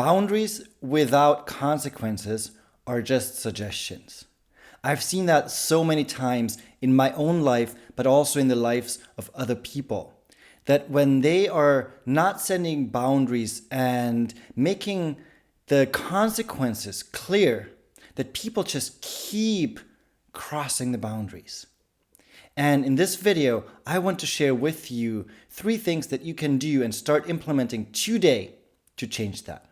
Boundaries without consequences are just suggestions. I've seen that so many times in my own life, but also in the lives of other people. That when they are not setting boundaries and making the consequences clear, that people just keep crossing the boundaries. And in this video, I want to share with you 3 things that you can do and start implementing today to change that.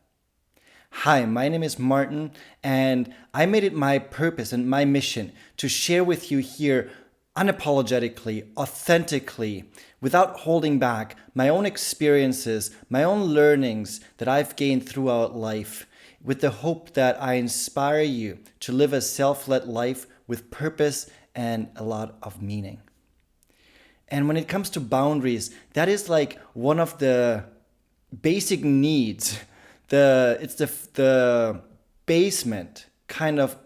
Hi, my name is Martin, and I made it my purpose and my mission to share with you here unapologetically, authentically, without holding back, my own experiences, my own learnings that I've gained throughout life, with the hope that I inspire you to live a self-led life with purpose and a lot of meaning. And when it comes to boundaries, that is like one of the basic needs. It's the basement kind of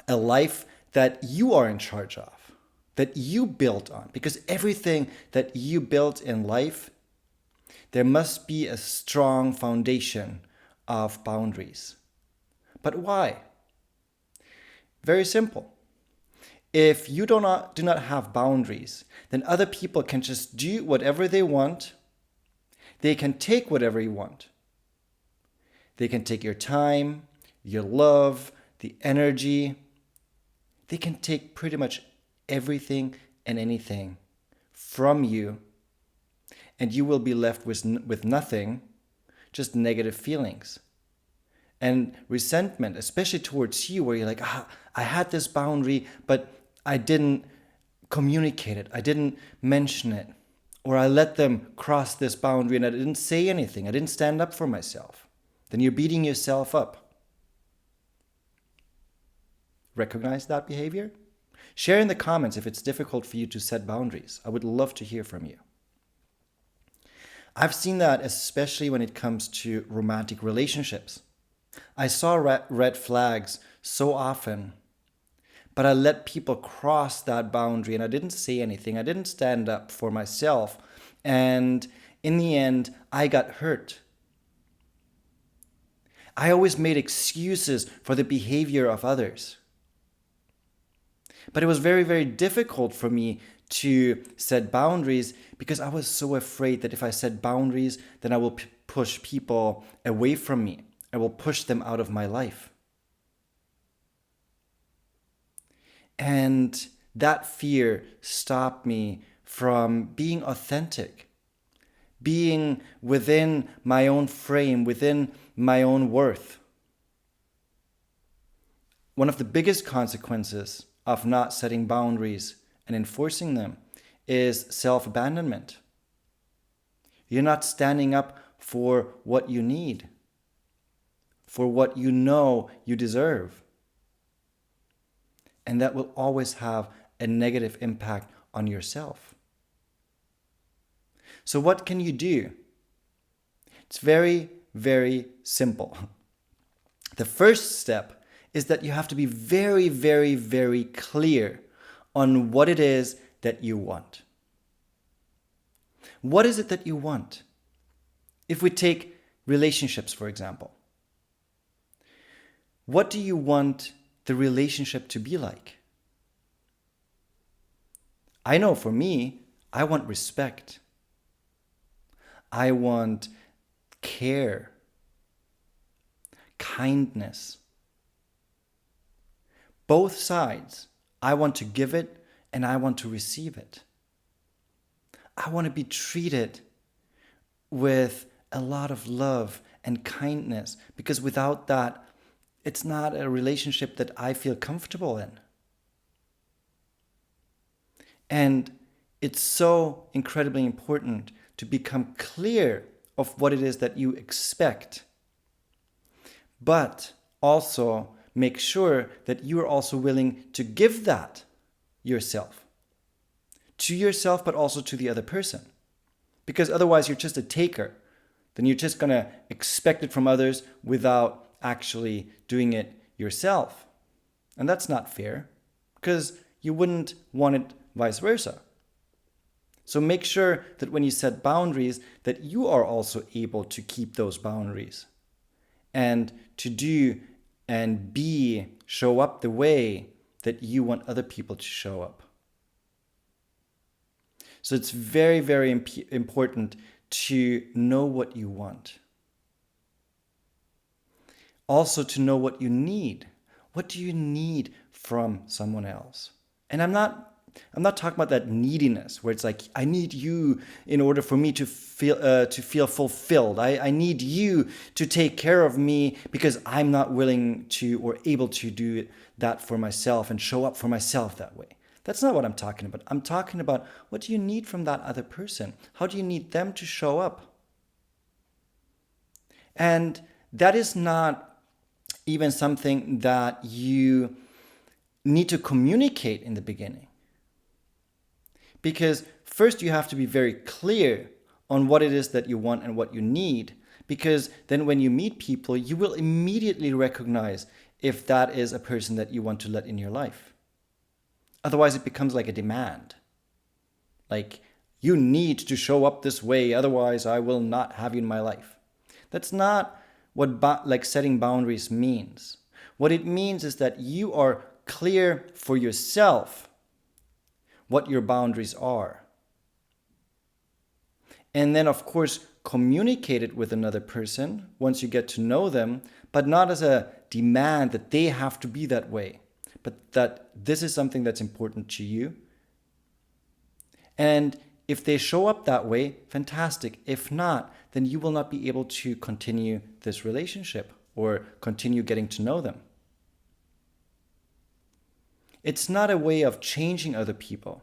a life that you are in charge of, that you built on. Because everything that you built in life, there must be a strong foundation of boundaries. But why? Very simple. If you do not have boundaries, then other people can just do whatever they want. They can take whatever you want. They can take your time, your love, the energy. They can take pretty much everything and anything from you, and you will be left with nothing, just negative feelings and resentment, especially towards you, where you're like, I had this boundary, but I didn't communicate it. I didn't mention it. Or I let them cross this boundary and I didn't say anything. I didn't stand up for myself. Then you're beating yourself up. Recognize that behavior? Share in the comments if it's difficult for you to set boundaries. I would love to hear from you. I've seen that especially when it comes to romantic relationships. I saw red flags so often, but I let people cross that boundary and I didn't say anything. I didn't stand up for myself. And in the end, I got hurt. I always made excuses for the behavior of others. But it was very, very difficult for me to set boundaries because I was so afraid that if I set boundaries, then I will push people away from me. I will push them out of my life. And that fear stopped me from being authentic, being within my own frame, within my own worth. One of the biggest consequences of not setting boundaries and enforcing them is self-abandonment. You're not standing up for what you need, for what you know you deserve. And that will always have a negative impact on yourself. So what can you do? It's very, very simple. The first step is that you have to be very, very, very clear on what it is that you want. What is it that you want? If we take relationships, for example, what do you want the relationship to be like? I know for me, I want respect. I want care, kindness. Both sides, I want to give it and I want to receive it. I want to be treated with a lot of love and kindness, because without that, it's not a relationship that I feel comfortable in. And it's so incredibly important to become clear of what it is that you expect, but also make sure that you are also willing to give that yourself, to yourself, but also to the other person. Because otherwise you're just a taker. Then you're just going to expect it from others without actually doing it yourself. And that's not fair, because you wouldn't want it vice versa. So make sure that when you set boundaries, that you are also able to keep those boundaries and to do and show up the way that you want other people to show up. So it's very, very important to know what you want. Also to know what you need. What do you need from someone else? And I'm not talking about that neediness where it's like, I need you in order for me to feel fulfilled. I need you to take care of me because I'm not willing to or able to do that for myself and show up for myself that way. That's not what I'm talking about. I'm talking about, what do you need from that other person? How do you need them to show up? And that is not even something that you need to communicate in the beginning. Because first you have to be very clear on what it is that you want and what you need. Because then when you meet people, you will immediately recognize if that is a person that you want to let in your life. Otherwise, it becomes like a demand. Like, you need to show up this way, otherwise I will not have you in my life. That's not what setting boundaries means. What it means is that you are clear for yourself what your boundaries are. And then, of course, communicate it with another person once you get to know them, but not as a demand that they have to be that way, but that this is something that's important to you. And if they show up that way, fantastic. If not, then you will not be able to continue this relationship or continue getting to know them. It's not a way of changing other people,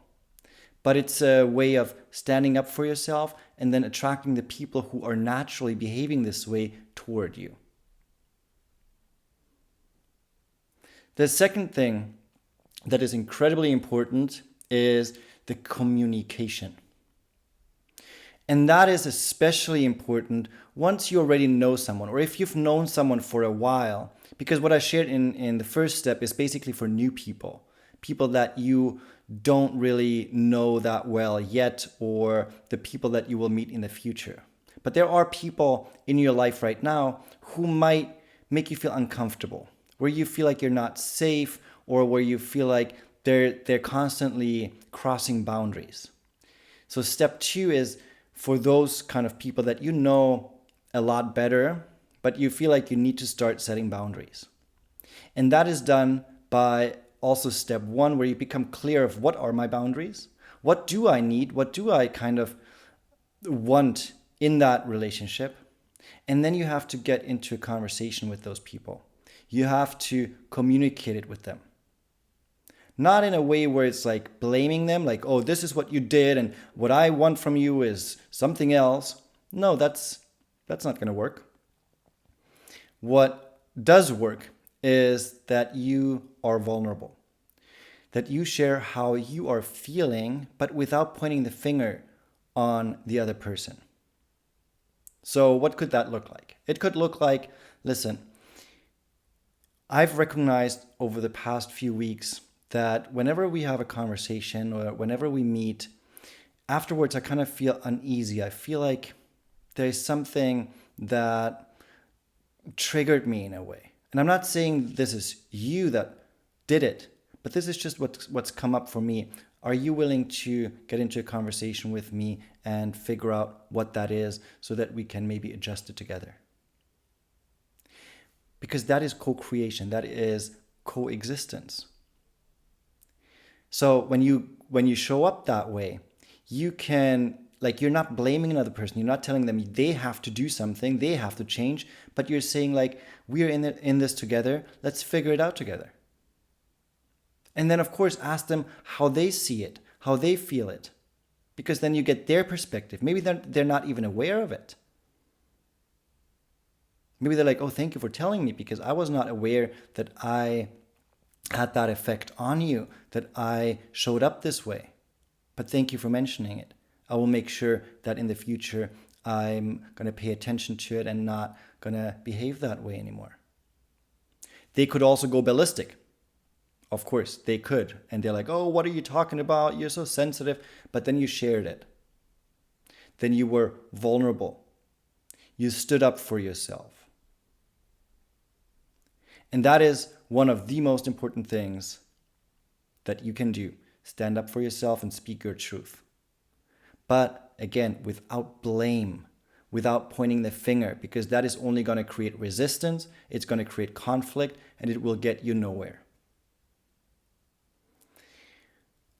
but it's a way of standing up for yourself and then attracting the people who are naturally behaving this way toward you. The second thing that is incredibly important is the communication. And that is especially important once you already know someone, or if you've known someone for a while. Because what I shared in the first step is basically for new people. People that you don't really know that well yet, or the people that you will meet in the future. But there are people in your life right now who might make you feel uncomfortable, where you feel like you're not safe, or where you feel like they're constantly crossing boundaries. So step 2 is for those kind of people that you know a lot better, but you feel like you need to start setting boundaries. And that is done by also step 1, where you become clear of what are my boundaries? What do I need? What do I kind of want in that relationship? And then you have to get into a conversation with those people. You have to communicate it with them. Not in a way where it's like blaming them, like, oh, this is what you did and what I want from you is something else. No, that's not going to work. What does work is that you are vulnerable, that you share how you are feeling, but without pointing the finger on the other person. So what could that look like? It could look like, listen, I've recognized over the past few weeks that whenever we have a conversation or whenever we meet, afterwards I kind of feel uneasy. I feel like there's something that triggered me in a way. And I'm not saying this is you that did it, but this is just what's come up for me. Are you willing to get into a conversation with me and figure out what that is so that we can maybe adjust it together? Because that is co-creation, that is coexistence. So when you show up that way, you can, like, you're not blaming another person. You're not telling them they have to do something, they have to change, but you're saying, like, we're in this together. Let's figure it out together. And then, of course, ask them how they see it, how they feel it, because then you get their perspective. Maybe they're not even aware of it. Maybe they're like, oh, thank you for telling me, because I was not aware that I had that effect on you, that I showed up this way. But thank you for mentioning it. I will make sure that in the future I'm going to pay attention to it and not going to behave that way anymore. They could also go ballistic. Of course, they could. And they're like, oh, what are you talking about? You're so sensitive. But then you shared it. then you were vulnerable. You stood up for yourself. And that is one of the most important things that you can do. Stand up for yourself and speak your truth. But again, without blame, without pointing the finger, because that is only going to create resistance, it's going to create conflict, and it will get you nowhere.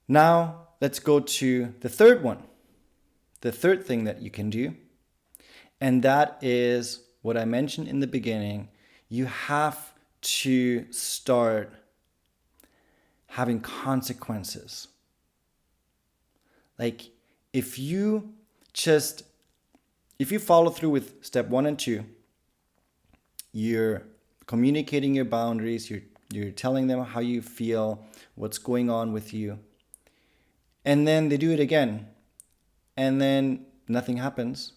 Now, let's go to the third one. The third thing that you can do, and that is what I mentioned in the beginning. You have to start having consequences. Like, if you follow through with step 1 and 2, you're communicating your boundaries, you're telling them how you feel, what's going on with you, and then they do it again, and then nothing happens,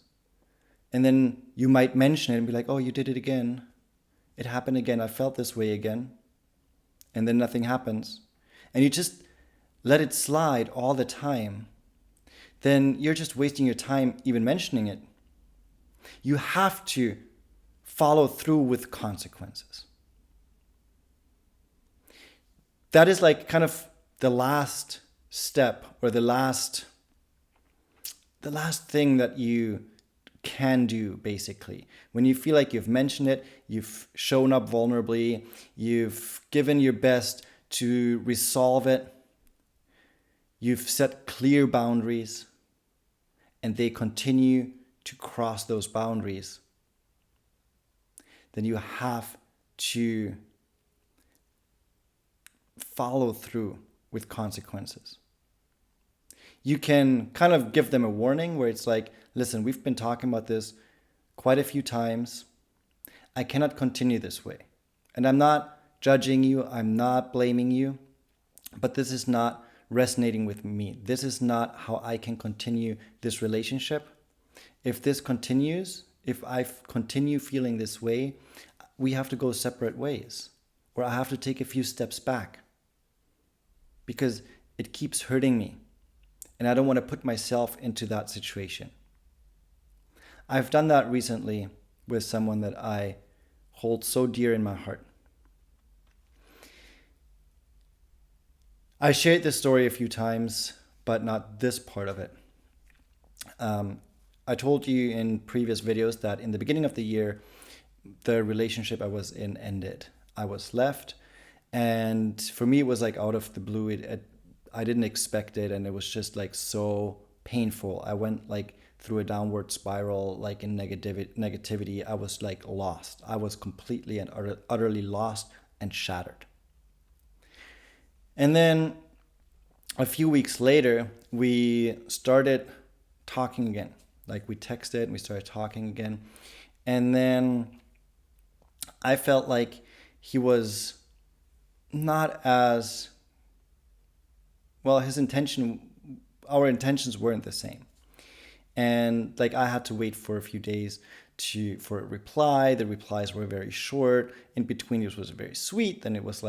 and then you might mention it and be like, oh, you did it again. It happened again. I felt this way again. And then nothing happens. And you just let it slide all the time. Then you're just wasting your time even mentioning it. You have to follow through with consequences. That is like kind of the last step, or the last thing that you can do, basically. When you feel like you've mentioned it, you've shown up vulnerably, you've given your best to resolve it, you've set clear boundaries, and they continue to cross those boundaries, then you have to follow through with consequences. You can kind of give them a warning where it's like, listen, we've been talking about this quite a few times. I cannot continue this way. And I'm not judging you. I'm not blaming you. But this is not resonating with me. This is not how I can continue this relationship. If this continues, if I continue feeling this way, we have to go separate ways. Or I have to take a few steps back. Because it keeps hurting me. And I don't want to put myself into that situation. I've done that recently with someone that I hold so dear in my heart. I shared this story a few times, but not this part of it. I told you in previous videos that in the beginning of the year, the relationship I was in ended. I was left, and for me it was like out of the blue. I didn't expect it, and it was just like so painful. I went like through a downward spiral, like in negativity. I was like lost. I was completely and utterly lost and shattered. And then a few weeks later, we started talking again. Like we texted and we started talking again. And then I felt like he was not as well, our intentions weren't the same. And like I had to wait for a few days for a reply. The replies were very short. In between it was very sweet. Then it was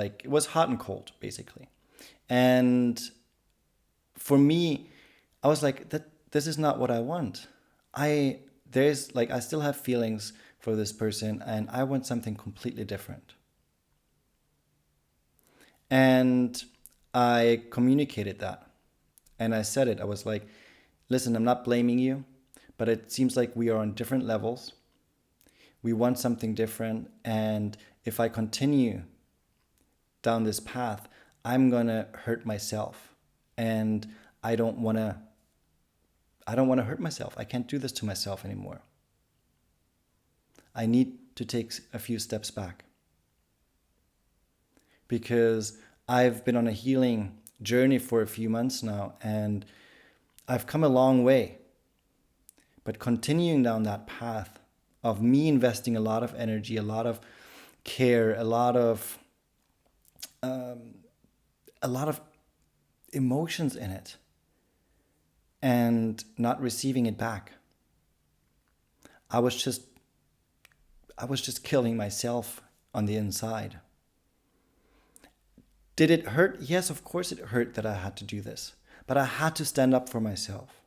hot and cold, basically. And for me, I was like, this is not what I want. I still have feelings for this person, and I want something completely different. And I communicated that, and I said it. I was like, listen, I'm not blaming you, but it seems like we are on different levels. We want something different, and if I continue down this path, I'm gonna hurt myself, and I don't wanna hurt myself. I can't do this to myself anymore. I need to take a few steps back, because I've been on a healing journey for a few months now, and I've come a long way. But continuing down that path of me investing a lot of energy, a lot of care, a lot of emotions in it, and not receiving it back, I was just killing myself on the inside. Did it hurt? Yes, of course it hurt that I had to do this. But I had to stand up for myself.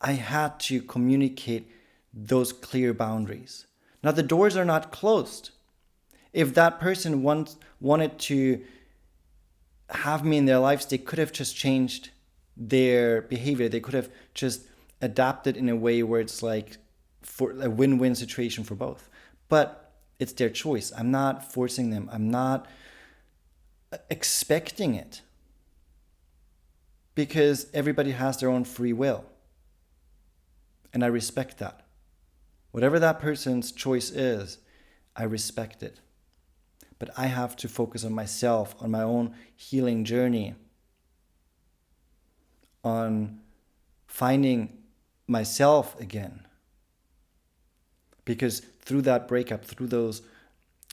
I had to communicate those clear boundaries. Now, the doors are not closed. If that person wanted to have me in their lives, they could have just changed their behavior. They could have just adapted in a way where it's like for a win-win situation for both. But it's their choice. I'm not forcing them. I'm not expecting it, because everybody has their own free will. And I respect that. Whatever that person's choice is, I respect it. But I have to focus on myself, on my own healing journey, on finding myself again. Because through that breakup, through those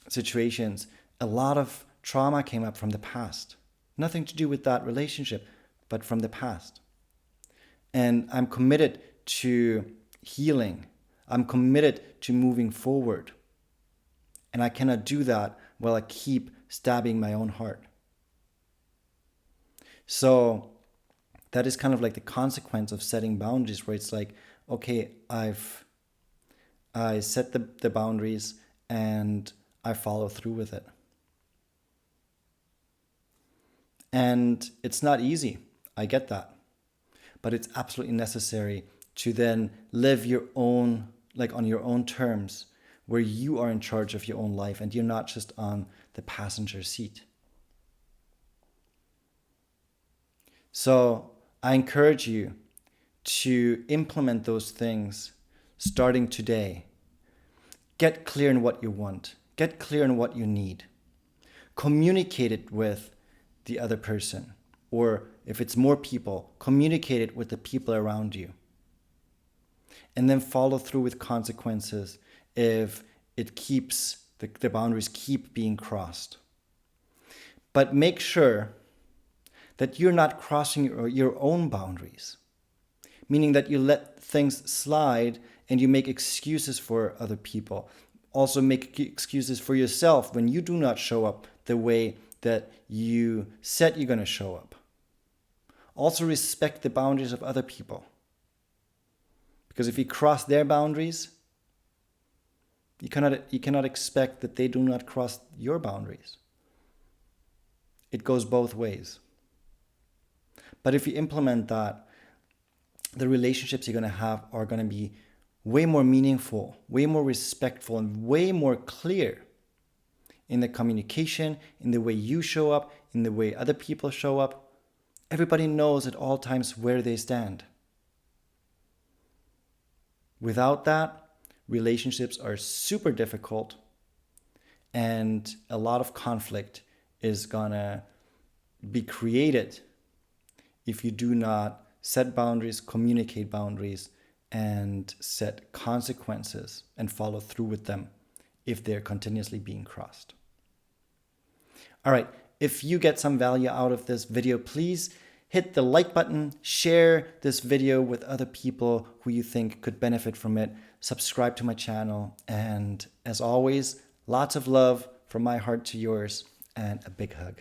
situations, a lot of trauma came up from the past. Nothing to do with that relationship, but from the past. And I'm committed to healing. I'm committed to moving forward. And I cannot do that while I keep stabbing my own heart. So that is kind of like the consequence of setting boundaries, where it's like, okay, I set the boundaries and I follow through with it. And it's not easy. I get that. But it's absolutely necessary to then live your own, like on your own terms, where you are in charge of your own life and you're not just on the passenger seat. So I encourage you to implement those things starting today. Get clear on what you want. Get clear on what you need. Communicate it with the other person. Or if it's more people, communicate it with the people around you. And then follow through with consequences if it keeps, the boundaries keep being crossed. But make sure that you're not crossing your own boundaries, meaning that you let things slide and you make excuses for other people. Also make excuses for yourself when you do not show up the way that you said you're going to show up. Also respect the boundaries of other people. Because if you cross their boundaries, you cannot expect that they do not cross your boundaries. It goes both ways. But if you implement that, the relationships you're going to have are going to be way more meaningful, way more respectful, and way more clear in the communication, in the way you show up, in the way other people show up. Everybody knows at all times where they stand. Without that, relationships are super difficult, and a lot of conflict is gonna be created if you do not set boundaries, communicate boundaries, and set consequences and follow through with them if they're continuously being crossed. All right, if you get some value out of this video, please hit the like button, share this video with other people who you think could benefit from it, subscribe to my channel, and as always, lots of love from my heart to yours, and a big hug.